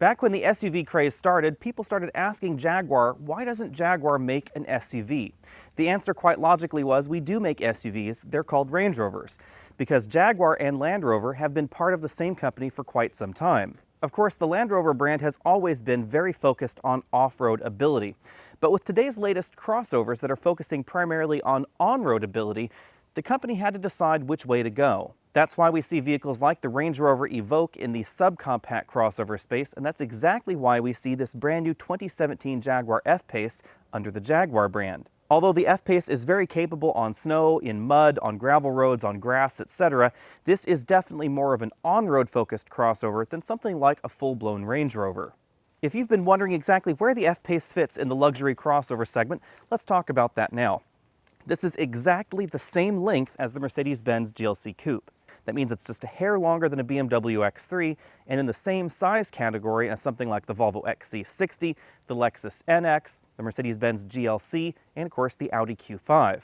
Back when the SUV craze started, people started asking Jaguar, why doesn't Jaguar make an SUV? The answer quite logically was, we do make SUVs, they're called Range Rovers, because Jaguar and Land Rover have been part of the same company for quite some time. Of course, the Land Rover brand has always been very focused on off-road ability, but with today's latest crossovers that are focusing primarily on on-road ability, the company had to decide which way to go. That's why we see vehicles like the Range Rover Evoque in the subcompact crossover space, and that's exactly why we see this brand new 2017 Jaguar F-Pace under the Jaguar brand. Although the F-Pace is very capable on snow, in mud, on gravel roads, on grass, etc., this is definitely more of an on-road focused crossover than something like a full-blown Range Rover. If you've been wondering exactly where the F-Pace fits in the luxury crossover segment, let's talk about that now. This is exactly the same length as the Mercedes-Benz GLC Coupe. That means it's just a hair longer than a BMW X3 and in the same size category as something like the Volvo XC60, the Lexus NX, the Mercedes-Benz GLC, and of course the Audi Q5.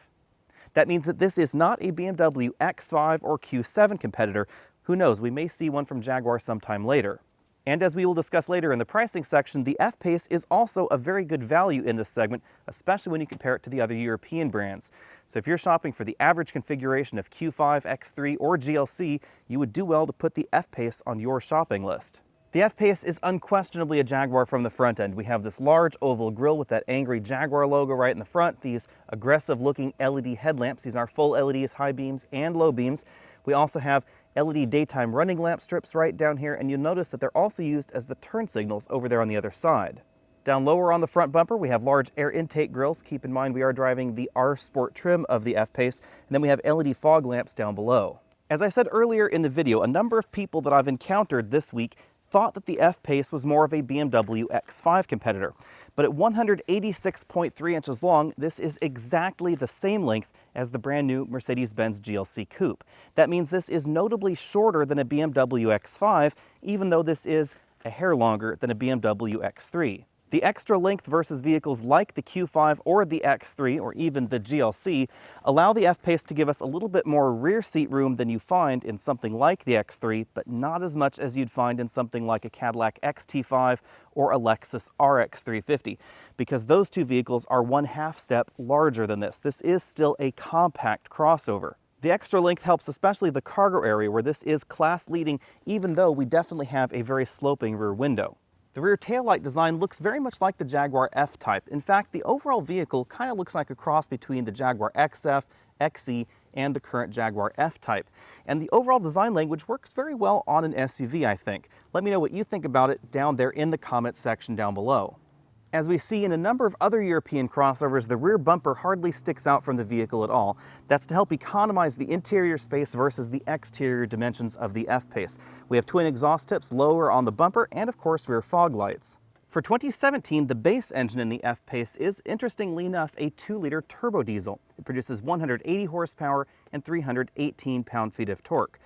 That means that this is not a BMW X5 or Q7 competitor. Who knows, we may see one from Jaguar sometime later. And as we will discuss later in the pricing section, the F-Pace is also a very good value in this segment, especially when you compare it to the other European brands. So if you're shopping for the average configuration of Q5, X3, or GLC, you would do well to put the F-Pace on your shopping list. The F-Pace is unquestionably a Jaguar from the front end. We have this large oval grille with that angry Jaguar logo right in the front, these aggressive looking LED headlamps. These are full LEDs, high beams and low beams. We also have LED daytime running lamp strips right down here, and you'll notice that they're also used as the turn signals over there on the other side. Down lower on the front bumper, we have large air intake grills. Keep in mind we are driving the R Sport trim of the F-Pace, and then we have LED fog lamps down below. As I said earlier in the video, a number of people that I've encountered this week thought that the F-Pace was more of a BMW X5 competitor. But at 186.3 inches long, this is exactly the same length as the brand new Mercedes-Benz GLC Coupe. That means this is notably shorter than a BMW X5, even though this is a hair longer than a BMW X3. The extra length versus vehicles like the Q5 or the X3 or even the GLC allow the F-Pace to give us a little bit more rear seat room than you find in something like the X3, but not as much as you'd find in something like a Cadillac XT5 or a Lexus RX 350, because those two vehicles are 1/2 step larger than this. This is still a compact crossover. The extra length helps especially the cargo area, where this is class leading, even though we definitely have a very sloping rear window. The rear taillight design looks very much like the Jaguar F-Type. In fact, the overall vehicle kind of looks like a cross between the Jaguar XF, XE, and the current Jaguar F-Type. And the overall design language works very well on an SUV, I think. Let me know what you think about it down there in the comments section down below. As we see in a number of other European crossovers, the rear bumper hardly sticks out from the vehicle at all. That's to help economize the interior space versus the exterior dimensions of the F-Pace. We have twin exhaust tips lower on the bumper and, of course, rear fog lights. For 2017, the base engine in the F-Pace is, interestingly enough, a 2-liter turbo diesel. It produces 180 horsepower and 318 pound-feet of torque.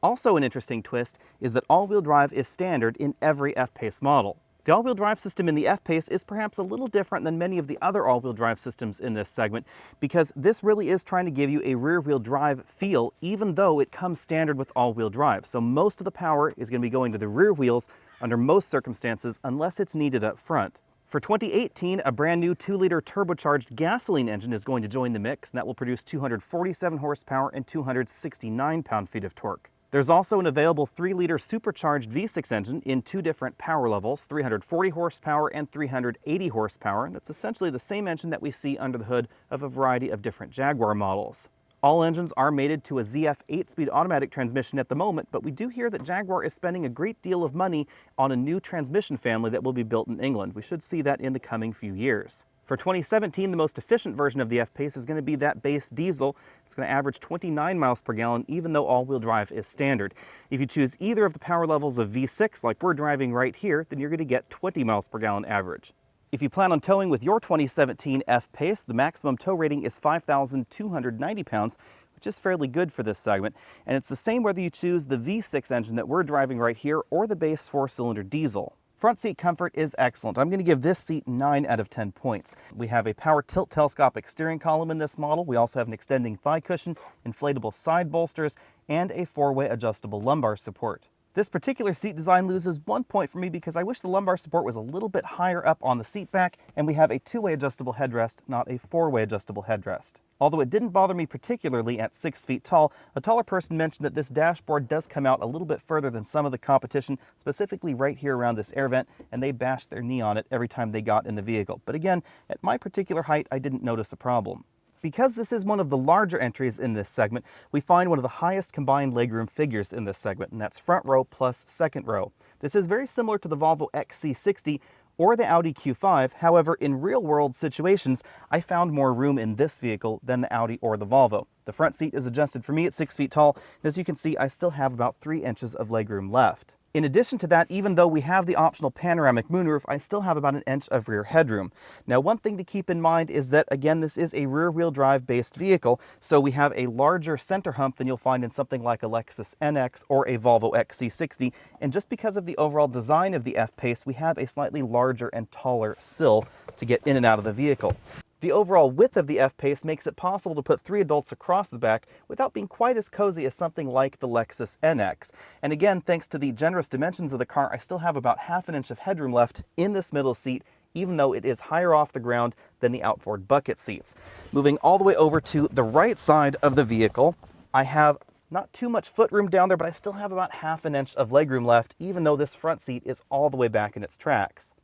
Also an interesting twist is that all-wheel drive is standard in every F-Pace model. The all-wheel drive system in the F-Pace is perhaps a little different than many of the other all-wheel drive systems in this segment, because this really is trying to give you a rear-wheel drive feel, even though it comes standard with all-wheel drive. So most of the power is going to be going to the rear wheels under most circumstances, unless it's needed up front. For 2018, a brand new 2-liter turbocharged gasoline engine is going to join the mix, and that will produce 247 horsepower and 269 pound-feet of torque. There's also an available 3-liter supercharged V6 engine in 2 different power levels, 340 horsepower and 380 horsepower. That's essentially the same engine that we see under the hood of a variety of different Jaguar models. All engines are mated to a ZF 8-speed automatic transmission at the moment, but we do hear that Jaguar is spending a great deal of money on a new transmission family that will be built in England. We should see that in the coming few years. For 2017, the most efficient version of the F-Pace is going to be that base diesel. It's going to average 29 miles per gallon, even though all-wheel drive is standard. If you choose either of the power levels of V6, like we're driving right here, then you're going to get 20 miles per gallon average. If you plan on towing with your 2017 F-Pace, the maximum tow rating is 5,290 pounds, which is fairly good for this segment. And it's the same whether you choose the V6 engine that we're driving right here or the base 4-cylinder diesel. Front seat comfort is excellent. I'm going to give this seat 9 out of 10 points. We have a power tilt telescopic steering column in this model. We also have an extending thigh cushion, inflatable side bolsters, and a 4-way adjustable lumbar support. This particular seat design loses 1 point for me because I wish the lumbar support was a little bit higher up on the seat back, and we have a 2-way adjustable headrest, not a 4-way adjustable headrest. Although it didn't bother me particularly at 6 feet tall, a taller person mentioned that this dashboard does come out a little bit further than some of the competition, specifically right here around this air vent, and they bashed their knee on it every time they got in the vehicle. But again, at my particular height, I didn't notice a problem. Because this is one of the larger entries in this segment, we find one of the highest combined legroom figures in this segment, and that's front row plus second row. This is very similar to the Volvo XC60 or the Audi Q5. However, in real-world situations, I found more room in this vehicle than the Audi or the Volvo. The front seat is adjusted for me at 6 feet tall, and as you can see, I still have about 3 inches of legroom left. In addition to that, even though we have the optional panoramic moonroof, I still have about 1 inch of rear headroom. Now, one thing to keep in mind is that, again, this is a rear-wheel drive based vehicle, so we have a larger center hump than you'll find in something like a Lexus NX or a Volvo XC60, and just because of the overall design of the F-Pace, we have a slightly larger and taller sill to get in and out of the vehicle. The overall width of the F-Pace makes it possible to put 3 adults across the back without being quite as cozy as something like the Lexus NX. And again, thanks to the generous dimensions of the car, I still have about 1/2 inch of headroom left in this middle seat, even though it is higher off the ground than the outboard bucket seats. Moving all the way over to the right side of the vehicle, I have not too much footroom down there, but I still have about 1/2 inch of legroom left, even though this front seat is all the way back in its tracks.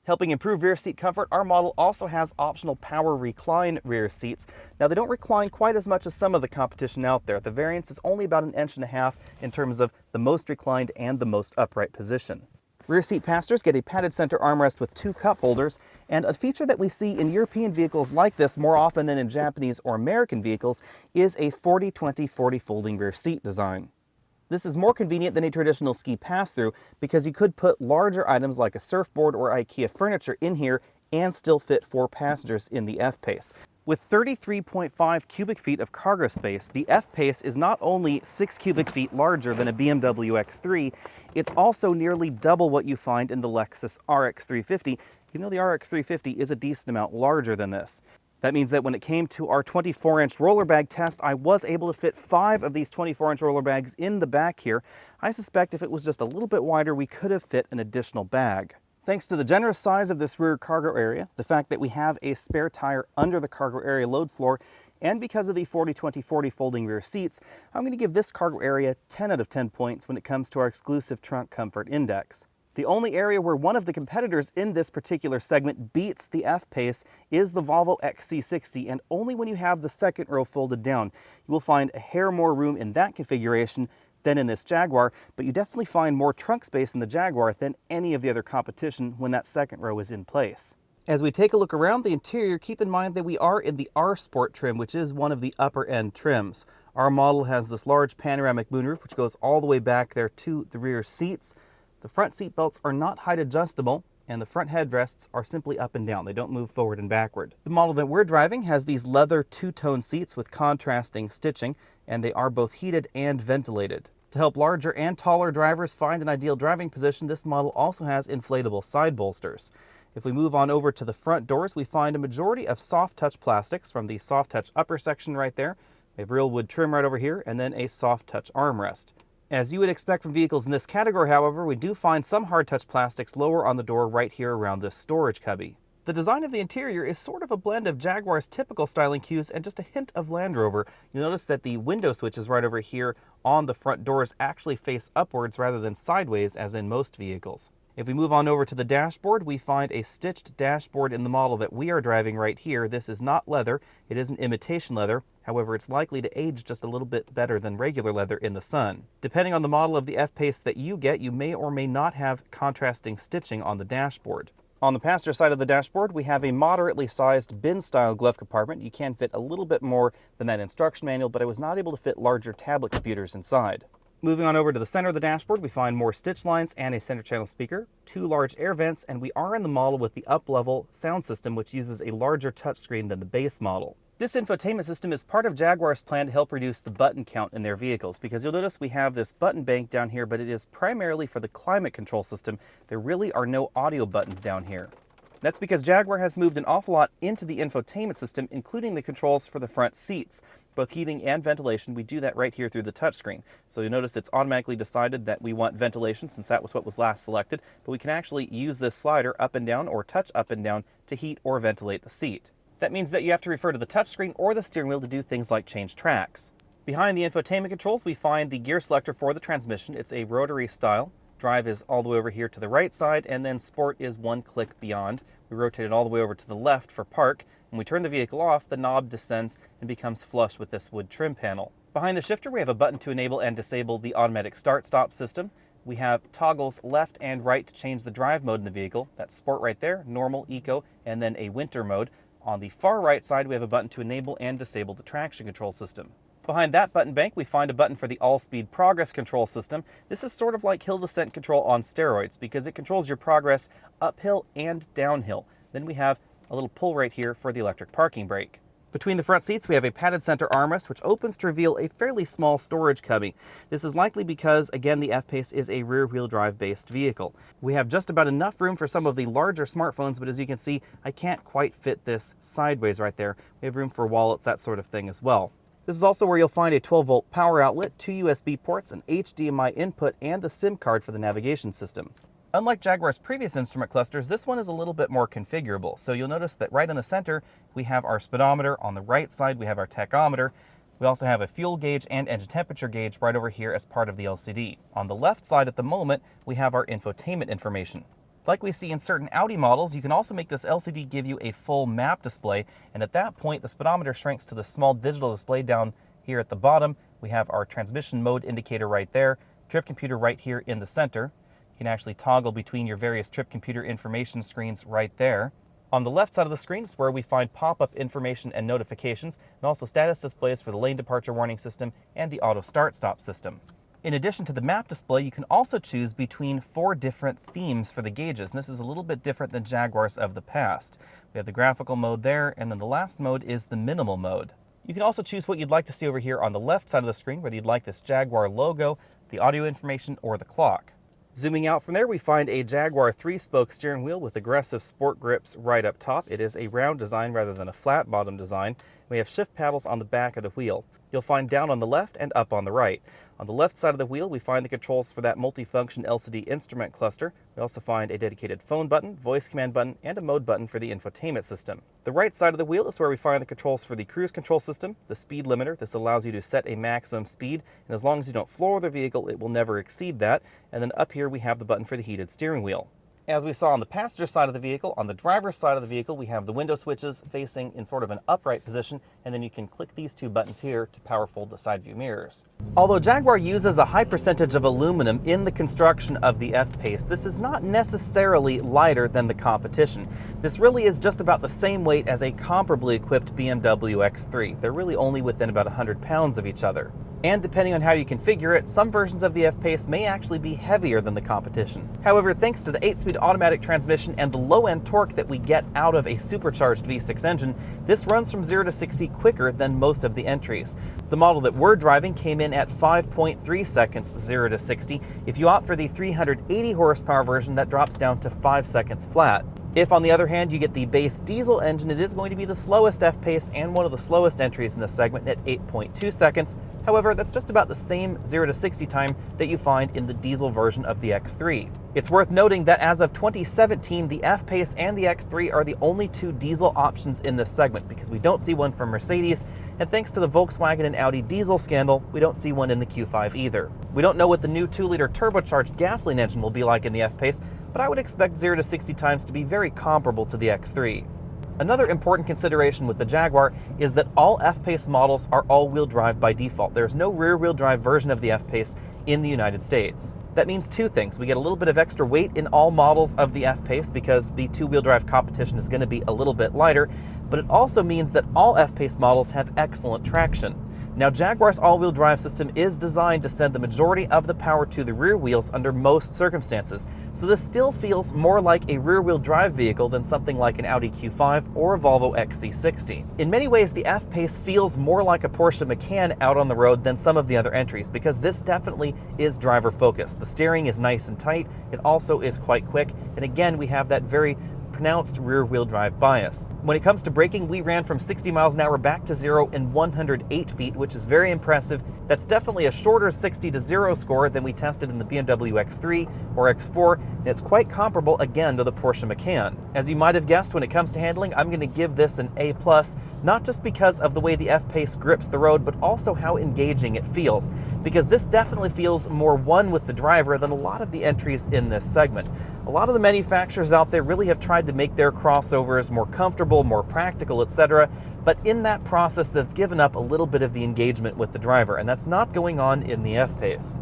Helping improve rear seat comfort, our model also has optional power recline rear seats. Now, they don't recline quite as much as some of the competition out there. The variance is only about 1.5 inches in terms of the most reclined and the most upright position. Rear seat passengers get a padded center armrest with 2 cup holders, and a feature that we see in European vehicles like this more often than in Japanese or American vehicles is a 40-20-40 folding rear seat design. This is more convenient than a traditional ski pass-through because you could put larger items like a surfboard or IKEA furniture in here and still fit 4 passengers in the F-Pace. With 33.5 cubic feet of cargo space, the F-Pace is not only 6 cubic feet larger than a BMW X3, it's also nearly double what you find in the Lexus RX 350, even though the RX 350 is a decent amount larger than this. That means that when it came to our 24-inch roller bag test, I was able to fit 5 of these 24-inch roller bags in the back here. I suspect if it was just a little bit wider, we could have fit an additional bag. Thanks to the generous size of this rear cargo area, the fact that we have a spare tire under the cargo area load floor, and because of the 40-20-40 folding rear seats, I'm going to give this cargo area 10 out of 10 points when it comes to our exclusive trunk comfort index. The only area where one of the competitors in this particular segment beats the F-Pace is the Volvo XC60, and only when you have the second row folded down. You will find a hair more room in that configuration than in this Jaguar, but you definitely find more trunk space in the Jaguar than any of the other competition when that second row is in place. As we take a look around the interior, keep in mind that we are in the R Sport trim, which is one of the upper end trims. Our model has this large panoramic moonroof, which goes all the way back there to the rear seats. The front seat belts are not height adjustable, and the front headrests are simply up and down. They don't move forward and backward. The model that we're driving has these leather two-tone seats with contrasting stitching, and they are both heated and ventilated. To help larger and taller drivers find an ideal driving position, this model also has inflatable side bolsters. If we move on over to the front doors, we find a majority of soft touch plastics from the soft touch upper section right there. We have real wood trim right over here, and then a soft touch armrest. As you would expect from vehicles in this category, however, we do find some hard touch plastics lower on the door right here around this storage cubby. The design of the interior is sort of a blend of Jaguar's typical styling cues and just a hint of Land Rover. You'll notice that the window switches right over here on the front doors actually face upwards rather than sideways as in most vehicles. If we move on over to the dashboard, we find a stitched dashboard in the model that we are driving right here. This is not leather, it is an imitation leather. However, it's likely to age just a little bit better than regular leather in the sun. Depending on the model of the F-Pace that you get, you may or may not have contrasting stitching on the dashboard. On the passenger side of the dashboard, we have a moderately sized bin-style glove compartment. You can fit a little bit more than that instruction manual, but I was not able to fit larger tablet computers inside. Moving on over to the center of the dashboard, we find more stitch lines and a center channel speaker, 2 large air vents, and we are in the model with the up-level sound system, which uses a larger touchscreen than the base model. This infotainment system is part of Jaguar's plan to help reduce the button count in their vehicles, because you'll notice we have this button bank down here, but it is primarily for the climate control system. There really are no audio buttons down here. That's because Jaguar has moved an awful lot into the infotainment system, including the controls for the front seats, both heating and ventilation. We do that right here through the touchscreen. So you'll notice it's automatically decided that we want ventilation since that was what was last selected, but we can actually use this slider up and down or touch up and down to heat or ventilate the seat. That means that you have to refer to the touchscreen or the steering wheel to do things like change tracks. Behind the infotainment controls, we find the gear selector for the transmission. It's a rotary style. Drive is all the way over here to the right side, and then Sport is one click beyond. We rotate it all the way over to the left for Park. When we turn the vehicle off, the knob descends and becomes flush with this wood trim panel. Behind the shifter, we have a button to enable and disable the automatic start-stop system. We have toggles left and right to change the drive mode in the vehicle. That's Sport right there, Normal, Eco, and then a Winter mode. On the far right side, we have a button to enable and disable the traction control system. Behind that button bank, we find a button for the all-speed progress control system. This is sort of like hill descent control on steroids because it controls your progress uphill and downhill. Then we have a little pull right here for the electric parking brake. Between the front seats, we have a padded center armrest, which opens to reveal a fairly small storage cubby. This is likely because, again, the F-Pace is a rear-wheel drive-based vehicle. We have just about enough room for some of the larger smartphones, but as you can see, I can't quite fit this sideways right there. We have room for wallets, that sort of thing as well. This is also where you'll find a 12-volt power outlet, 2 USB ports, an HDMI input, and the SIM card for the navigation system. Unlike Jaguar's previous instrument clusters, this one is a little bit more configurable. So you'll notice that right in the center, we have our speedometer. On the right side, we have our tachometer. We also have a fuel gauge and engine temperature gauge right over here as part of the LCD. On the left side at the moment, we have our infotainment information. Like we see in certain Audi models, you can also make this LCD give you a full map display, and at that point the speedometer shrinks to the small digital display down here at the bottom. We have our transmission mode indicator right there, trip computer right here in the center. You can actually toggle between your various trip computer information screens right there. On the left side of the screen is where we find pop-up information and notifications, and also status displays for the lane departure warning system and the auto start-stop system. In addition to the map display, you can also choose between 4 different themes for the gauges, and this is a little bit different than Jaguars of the past. We have the graphical mode there, and then the last mode is the minimal mode. You can also choose what you'd like to see over here on the left side of the screen, whether you'd like this Jaguar logo, the audio information, or the clock. Zooming out from there, we find a Jaguar 3-spoke steering wheel with aggressive sport grips right up top. It is a round design rather than a flat bottom design. We have shift paddles on the back of the wheel. You'll find down on the left and up on the right. On the left side of the wheel, we find the controls for that multifunction LCD instrument cluster. We also find a dedicated phone button, voice command button, and a mode button for the infotainment system. The right side of the wheel is where we find the controls for the cruise control system, the speed limiter. This allows you to set a maximum speed, and as long as you don't floor the vehicle, it will never exceed that. And then up here, we have the button for the heated steering wheel. As we saw on the passenger side of the vehicle, on the driver's side of the vehicle, we have the window switches facing in sort of an upright position, and then you can click these 2 buttons here to power fold the side view mirrors. Although Jaguar uses a high percentage of aluminum in the construction of the F-Pace, this is not necessarily lighter than the competition. This really is just about the same weight as a comparably equipped BMW X3. They're really only within about 100 pounds of each other. And depending on how you configure it, some versions of the F-Pace may actually be heavier than the competition. However, thanks to the 8-speed automatic transmission and the low-end torque that we get out of a supercharged V6 engine, this runs from 0 to 60 quicker than most of the entries. The model that we're driving came in at 5.3 seconds 0 to 60. If you opt for the 380 horsepower version, that drops down to 5 seconds flat. If, on the other hand, you get the base diesel engine, it is going to be the slowest F-Pace and one of the slowest entries in this segment at 8.2 seconds. However, that's just about the same 0 to 60 time that you find in the diesel version of the X3. It's worth noting that as of 2017, the F-Pace and the X3 are the only 2 diesel options in this segment because we don't see one from Mercedes, and thanks to the Volkswagen and Audi diesel scandal, we don't see one in the Q5 either. We don't know what the new 2-liter turbocharged gasoline engine will be like in the F-Pace, but I would expect 0 to 60 times to be very comparable to the X3. Another important consideration with the Jaguar is that all F-Pace models are all-wheel drive by default. There's no rear-wheel drive version of the F-Pace in the United States. That means 2 things. We get a little bit of extra weight in all models of the F-Pace because the 2-wheel drive competition is going to be a little bit lighter, but it also means that all F-Pace models have excellent traction. Now, Jaguar's all-wheel drive system is designed to send the majority of the power to the rear wheels under most circumstances, so this still feels more like a rear-wheel drive vehicle than something like an Audi Q5 or a Volvo XC60. In many ways, the F-Pace feels more like a Porsche Macan out on the road than some of the other entries, because this definitely is driver-focused. The steering is nice and tight, it also is quite quick, and again, we have that very pronounced rear-wheel drive bias. When it comes to braking, we ran from 60 miles an hour back to 0 in 108 feet, which is very impressive. That's definitely a shorter 60 to 0 score than we tested in the BMW X3 or X4, and it's quite comparable again to the Porsche Macan. As you might have guessed, when it comes to handling, I'm going to give this an A+, not just because of the way the F-Pace grips the road, but also how engaging it feels, because this definitely feels more one with the driver than a lot of the entries in this segment. A lot of the manufacturers out there really have tried to make their crossovers more comfortable, more practical, etc., but in that process they've given up a little bit of the engagement with the driver, and that's not going on in the F-Pace.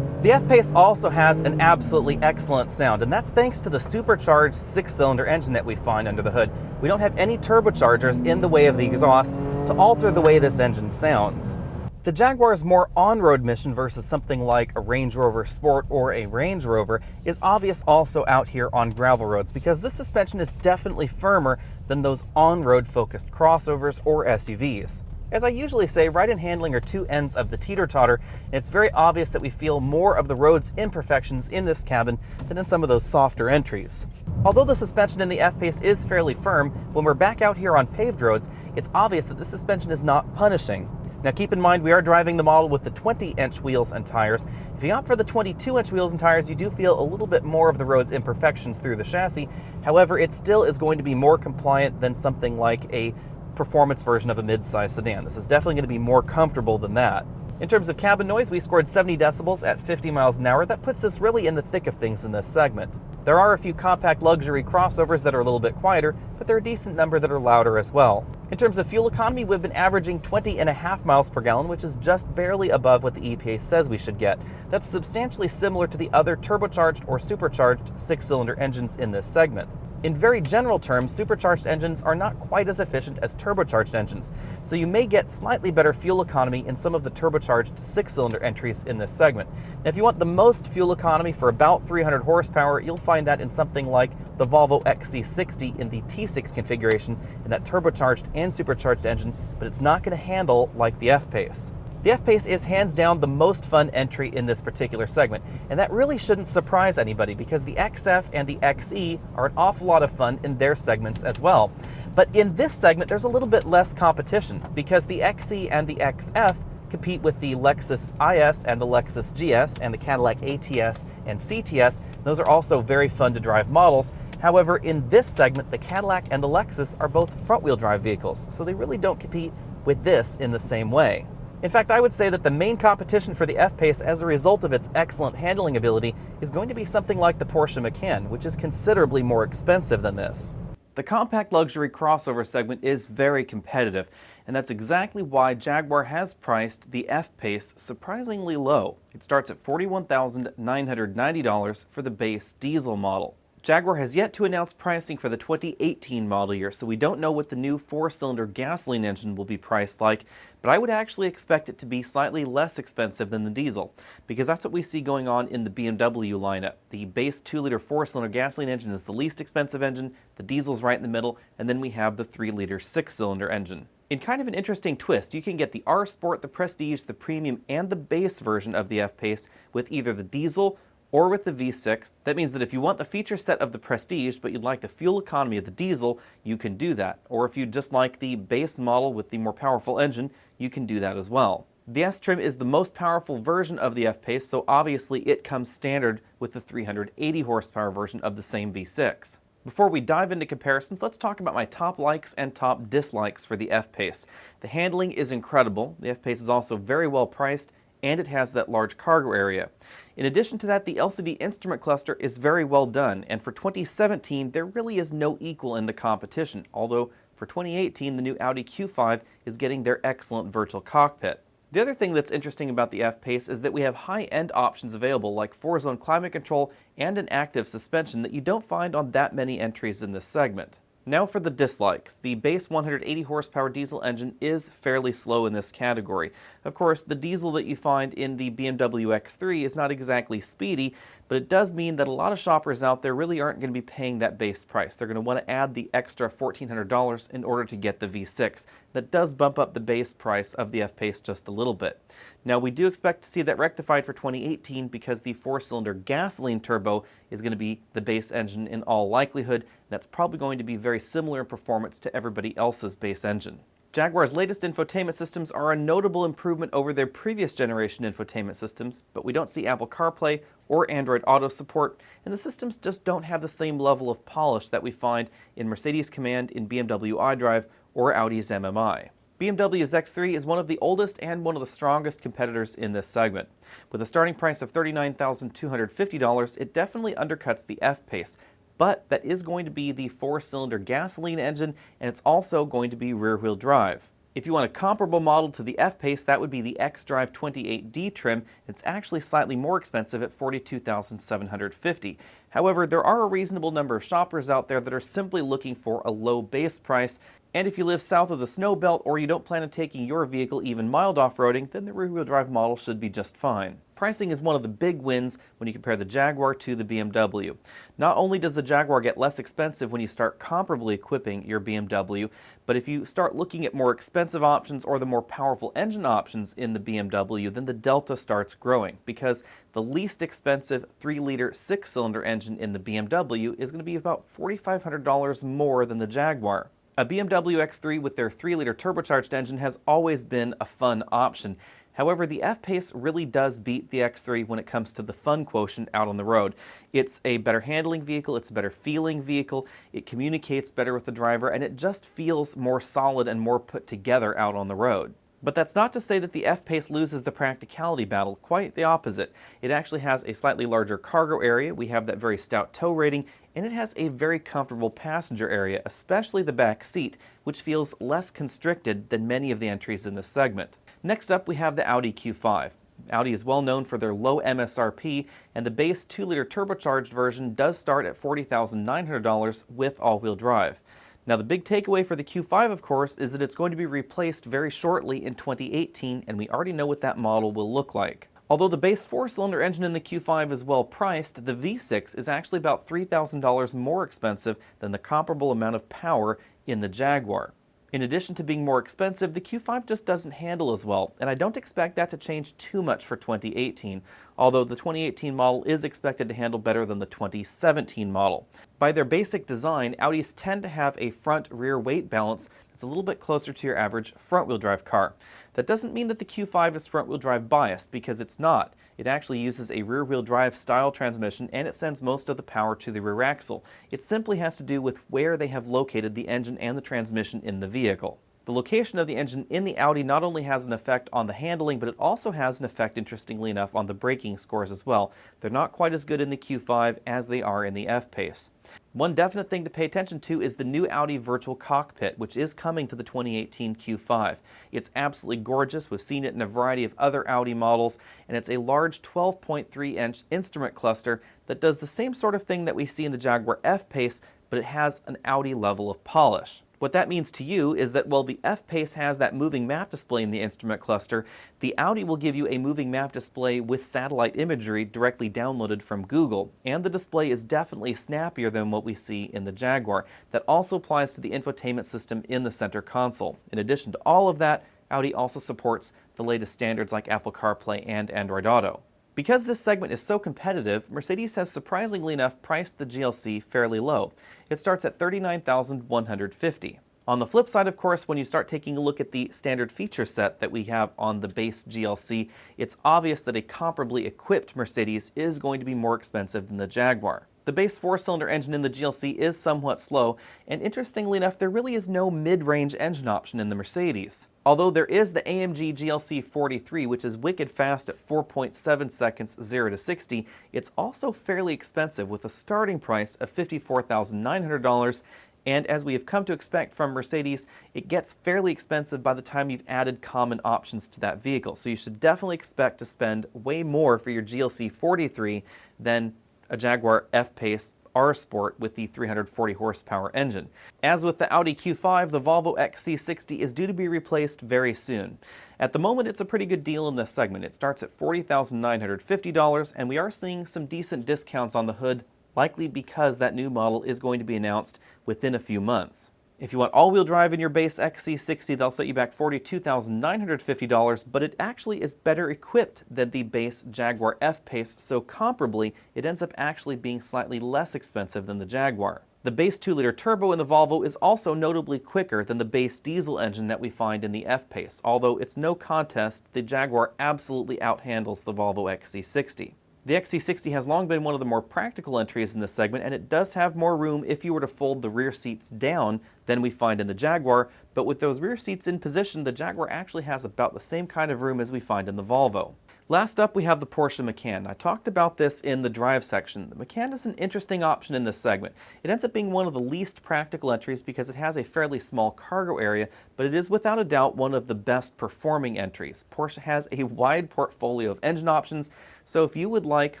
The F-Pace also has an absolutely excellent sound, and that's thanks to the supercharged 6-cylinder engine that we find under the hood. We don't have any turbochargers in the way of the exhaust to alter the way this engine sounds. The Jaguar's more on-road mission versus something like a Range Rover Sport or a Range Rover is obvious also out here on gravel roads, because this suspension is definitely firmer than those on-road focused crossovers or SUVs. As I usually say, ride and handling are two ends of the teeter-totter, and it's very obvious that we feel more of the road's imperfections in this cabin than in some of those softer entries. Although the suspension in the F-Pace is fairly firm, when we're back out here on paved roads, it's obvious that the suspension is not punishing. Now keep in mind, we are driving the model with the 20-inch wheels and tires. If you opt for the 22-inch wheels and tires, you do feel a little bit more of the road's imperfections through the chassis. However, it still is going to be more compliant than something like a performance version of a mid-size sedan. This is definitely going to be more comfortable than that. In terms of cabin noise, we scored 70 decibels at 50 miles an hour. That puts this really in the thick of things in this segment. There are a few compact luxury crossovers that are a little bit quieter, but there are a decent number that are louder as well. In terms of fuel economy, we've been averaging 20.5 miles per gallon, which is just barely above what the EPA says we should get. That's substantially similar to the other turbocharged or supercharged 6-cylinder engines in this segment. In very general terms, supercharged engines are not quite as efficient as turbocharged engines, so you may get slightly better fuel economy in some of the turbocharged 6-cylinder entries in this segment. Now, if you want the most fuel economy for about 300 horsepower, you'll find that in something like the Volvo XC60 in the T6 configuration in that turbocharged and supercharged engine, but it's not going to handle like the F-Pace. The F-Pace is hands down the most fun entry in this particular segment, and that really shouldn't surprise anybody because the XF and the XE are an awful lot of fun in their segments as well. But in this segment, there's a little bit less competition because the XE and the XF compete with the Lexus IS and the Lexus GS and the Cadillac ATS and CTS. Those are also very fun to drive models. However, in this segment, the Cadillac and the Lexus are both front-wheel drive vehicles, so they really don't compete with this in the same way. In fact, I would say that the main competition for the F-Pace as a result of its excellent handling ability is going to be something like the Porsche Macan, which is considerably more expensive than this. The compact luxury crossover segment is very competitive, and that's exactly why Jaguar has priced the F-Pace surprisingly low. It starts at $41,990 for the base diesel model. Jaguar has yet to announce pricing for the 2018 model year, so we don't know what the new 4-cylinder gasoline engine will be priced like, but I would actually expect it to be slightly less expensive than the diesel, because that's what we see going on in the BMW lineup. The base 2-liter 4-cylinder gasoline engine is the least expensive engine, the diesel's right in the middle, and then we have the 3-liter 6-cylinder engine. In kind of an interesting twist, you can get the R Sport, the Prestige, the Premium, and the base version of the F-Pace with either the diesel or with the V6. That means that if you want the feature set of the Prestige, but you'd like the fuel economy of the diesel, you can do that. Or if you just like the base model with the more powerful engine, you can do that as well. The S-Trim is the most powerful version of the F-Pace, so obviously it comes standard with the 380 horsepower version of the same V6. Before we dive into comparisons, let's talk about my top likes and top dislikes for the F-Pace. The handling is incredible. The F-Pace is also very well priced, and it has that large cargo area. In addition to that, the LCD instrument cluster is very well done, and for 2017, there really is no equal in the competition, although for 2018, the new Audi Q5 is getting their excellent virtual cockpit. The other thing that's interesting about the F-Pace is that we have high-end options available like 4-zone climate control and an active suspension that you don't find on that many entries in this segment. Now for the dislikes. The base 180 horsepower diesel engine is fairly slow in this category. Of course, the diesel that you find in the BMW X3 is not exactly speedy, but it does mean that a lot of shoppers out there really aren't going to be paying that base price. They're going to want to add the extra $1,400 in order to get the V6. That does bump up the base price of the F-Pace just a little bit. Now, we do expect to see that rectified for 2018 because the 4-cylinder gasoline turbo is going to be the base engine in all likelihood. That's probably going to be very similar in performance to everybody else's base engine. Jaguar's latest infotainment systems are a notable improvement over their previous generation infotainment systems, but we don't see Apple CarPlay or Android Auto support, and the systems just don't have the same level of polish that we find in Mercedes Command, in BMW iDrive, or Audi's MMI. BMW's X3 is one of the oldest and one of the strongest competitors in this segment. With a starting price of $39,250, it definitely undercuts the F-Pace, but that is going to be the 4-cylinder gasoline engine, and it's also going to be rear-wheel drive. If you want a comparable model to the F-Pace, that would be the X-Drive 28D trim. It's actually slightly more expensive at $42,750. However, there are a reasonable number of shoppers out there that are simply looking for a low base price, and if you live south of the snow belt or you don't plan on taking your vehicle even mild off-roading, then the rear-wheel drive model should be just fine. Pricing is one of the big wins when you compare the Jaguar to the BMW. Not only does the Jaguar get less expensive when you start comparably equipping your BMW, but if you start looking at more expensive options or the more powerful engine options in the BMW, then the delta starts growing, because the least expensive 3-liter 6-cylinder engine in the BMW is going to be about $4,500 more than the Jaguar. A BMW X3 with their 3-liter turbocharged engine has always been a fun option. However, the F-Pace really does beat the X3 when it comes to the fun quotient out on the road. It's a better handling vehicle, it's a better feeling vehicle, it communicates better with the driver, and it just feels more solid and more put together out on the road. But that's not to say that the F-Pace loses the practicality battle, quite the opposite. It actually has a slightly larger cargo area, we have that very stout tow rating, and it has a very comfortable passenger area, especially the back seat, which feels less constricted than many of the entries in this segment. Next up, we have the Audi Q5. Audi is well known for their low MSRP, and the base 2-liter turbocharged version does start at $40,900 with all-wheel drive. Now, the big takeaway for the Q5, of course, is that it's going to be replaced very shortly in 2018, and we already know what that model will look like. Although the base 4-cylinder engine in the Q5 is well priced, the V6 is actually about $3,000 more expensive than the comparable amount of power in the Jaguar. In addition to being more expensive, the Q5 just doesn't handle as well, and I don't expect that to change too much for 2018, although the 2018 model is expected to handle better than the 2017 model. By their basic design, Audis tend to have a front-rear weight balance that's a little bit closer to your average front-wheel drive car. That doesn't mean that the Q5 is front-wheel drive biased, because it's not. It actually uses a rear-wheel drive style transmission, and it sends most of the power to the rear axle. It simply has to do with where they have located the engine and the transmission in the vehicle. The location of the engine in the Audi not only has an effect on the handling, but it also has an effect, interestingly enough, on the braking scores as well. They're not quite as good in the Q5 as they are in the F-Pace. One definite thing to pay attention to is the new Audi Virtual Cockpit, which is coming to the 2018 Q5. It's absolutely gorgeous. We've seen it in a variety of other Audi models, and it's a large 12.3-inch instrument cluster that does the same sort of thing that we see in the Jaguar F-Pace, but it has an Audi level of polish. What that means to you is that while the F-Pace has that moving map display in the instrument cluster, the Audi will give you a moving map display with satellite imagery directly downloaded from Google, and the display is definitely snappier than what we see in the Jaguar. That also applies to the infotainment system in the center console. In addition to all of that, Audi also supports the latest standards like Apple CarPlay and Android Auto. Because this segment is so competitive, Mercedes has surprisingly enough priced the GLC fairly low. It starts at $39,150. On the flip side, of course, when you start taking a look at the standard feature set that we have on the base GLC, it's obvious that a comparably equipped Mercedes is going to be more expensive than the Jaguar. The base 4-cylinder engine in the GLC is somewhat slow, and interestingly enough, there really is no mid-range engine option in the Mercedes. Although there is the AMG GLC 43, which is wicked fast at 4.7 seconds 0 to 60, it's also fairly expensive with a starting price of $54,900, and as we have come to expect from Mercedes, it gets fairly expensive by the time you've added common options to that vehicle. So you should definitely expect to spend way more for your GLC 43 than a Jaguar F-Pace R Sport with the 340 horsepower engine. As with the Audi Q5, the Volvo XC60 is due to be replaced very soon. At the moment, it's a pretty good deal in this segment. It starts at $40,950, and we are seeing some decent discounts on the hood, likely because that new model is going to be announced within a few months. If you want all-wheel drive in your base XC60, they'll set you back $42,950, but it actually is better equipped than the base Jaguar F-Pace, so comparably, it ends up actually being slightly less expensive than the Jaguar. The base 2-liter turbo in the Volvo is also notably quicker than the base diesel engine that we find in the F-Pace, although it's no contest, the Jaguar absolutely outhandles the Volvo XC60. The XC60 has long been one of the more practical entries in this segment, and it does have more room if you were to fold the rear seats down than we find in the Jaguar, but with those rear seats in position, the Jaguar actually has about the same kind of room as we find in the Volvo. Last up, we have the Porsche Macan. I talked about this in the drive section. The Macan is an interesting option in this segment. It ends up being one of the least practical entries because it has a fairly small cargo area, but it is without a doubt one of the best performing entries. Porsche has a wide portfolio of engine options, so if you would like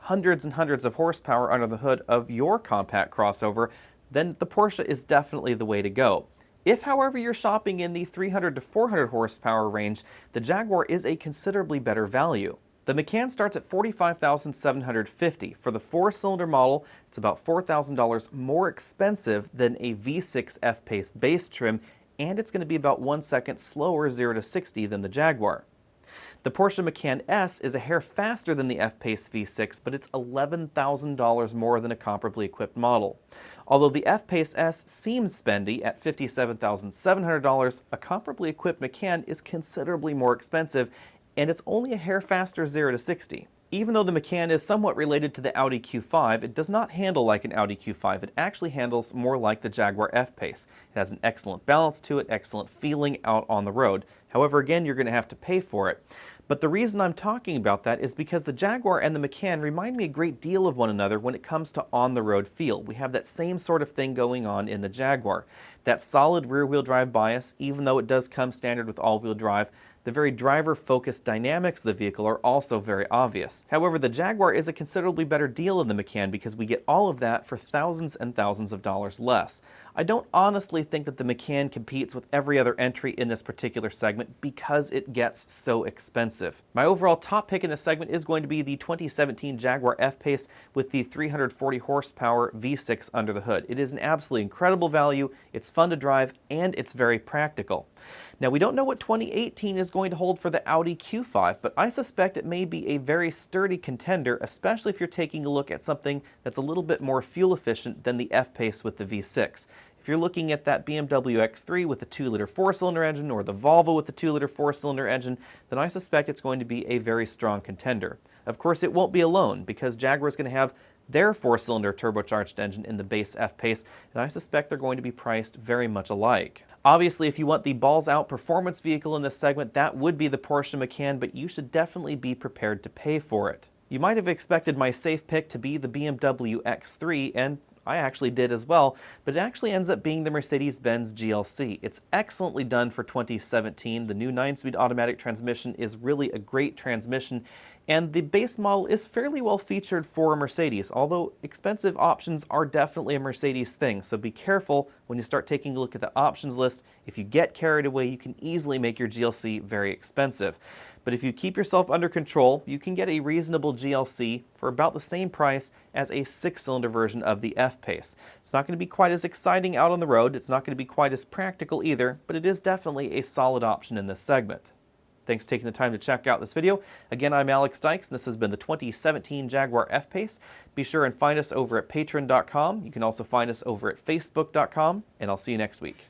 hundreds and hundreds of horsepower under the hood of your compact crossover, then the Porsche is definitely the way to go. If, however, you're shopping in the 300 to 400 horsepower range, the Jaguar is a considerably better value. The Macan starts at $45,750. For the 4-cylinder model, it's about $4,000 more expensive than a V6 F-Pace base trim, and it's going to be about 1 second slower 0 to 60 than the Jaguar. The Porsche Macan S is a hair faster than the F-Pace V6, but it's $11,000 more than a comparably equipped model. Although the F-Pace S seems spendy at $57,700, a comparably equipped Macan is considerably more expensive, and it's only a hair faster 0 to 60. Even though the Macan is somewhat related to the Audi Q5, it does not handle like an Audi Q5. It actually handles more like the Jaguar F-Pace. It has an excellent balance to it, excellent feeling out on the road. However, again, you're going to have to pay for it. But the reason I'm talking about that is because the Jaguar and the Macan remind me a great deal of one another when it comes to on-the-road feel. We have that same sort of thing going on in the Jaguar. That solid rear-wheel drive bias, even though it does come standard with all-wheel drive, the very driver-focused dynamics of the vehicle are also very obvious. However, the Jaguar is a considerably better deal than the Macan because we get all of that for thousands and thousands of dollars less. I don't honestly think that the Macan competes with every other entry in this particular segment because it gets so expensive. My overall top pick in this segment is going to be the 2017 Jaguar F-Pace with the 340 horsepower V6 under the hood. It is an absolutely incredible value, it's fun to drive, and it's very practical. Now, we don't know what 2018 is going to hold for the Audi Q5, but I suspect it may be a very sturdy contender, especially if you're taking a look at something that's a little bit more fuel efficient than the F-Pace with the V6. If you're looking at that BMW X3 with the 2-liter 4-cylinder engine or the Volvo with the 2-liter 4-cylinder engine, then I suspect it's going to be a very strong contender. Of course, it won't be alone because Jaguar is going to have their 4-cylinder turbocharged engine in the base F-Pace, and I suspect they're going to be priced very much alike. Obviously, if you want the balls-out performance vehicle in this segment, that would be the Porsche Macan, but you should definitely be prepared to pay for it. You might have expected my safe pick to be the BMW X3, and I actually did as well, but it actually ends up being the Mercedes-Benz GLC. It's excellently done for 2017. The new 9-speed automatic transmission is really a great transmission, and the base model is fairly well featured for a Mercedes, although expensive options are definitely a Mercedes thing, so be careful when you start taking a look at the options list. If you get carried away, you can easily make your GLC very expensive. But if you keep yourself under control, you can get a reasonable GLC for about the same price as a 6-cylinder version of the F-Pace. It's not going to be quite as exciting out on the road, it's not going to be quite as practical either, but it is definitely a solid option in this segment. Thanks for taking the time to check out this video. Again, I'm Alex Dykes, and this has been the 2017 Jaguar F-Pace. Be sure and find us over at patreon.com. You can also find us over at facebook.com, and I'll see you next week.